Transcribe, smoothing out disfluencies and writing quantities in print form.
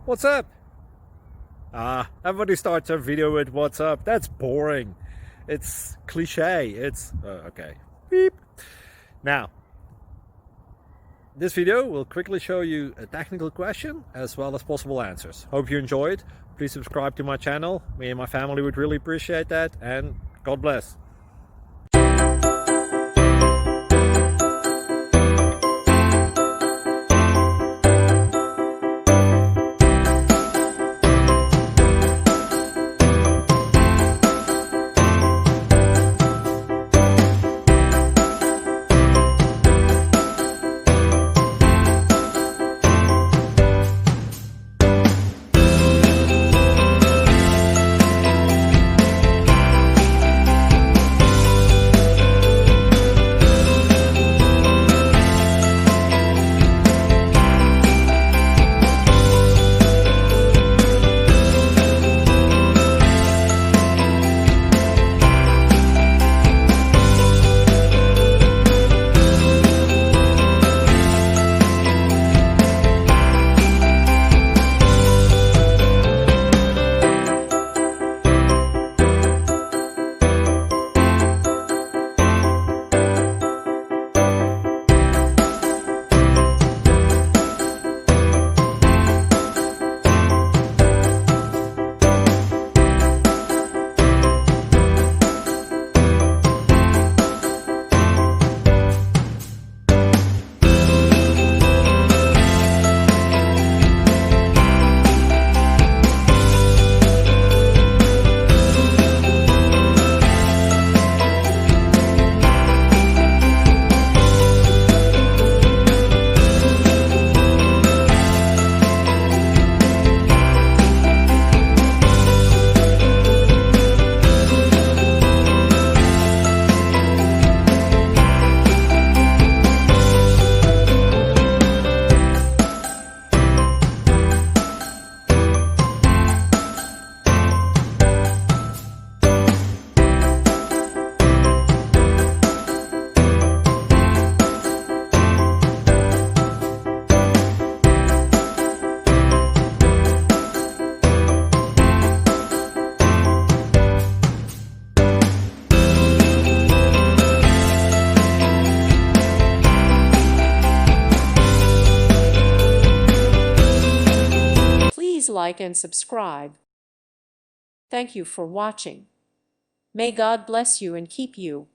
What's up? Everybody starts a video with what's up. That's boring. It's cliche. It's okay. Beep. Now, this video will quickly show you a technical question as well as possible answers. Hope you enjoyed. Please subscribe to my channel. Me and my family would really appreciate that, and God bless. Please like and subscribe. Thank you for watching. May God bless you and keep you.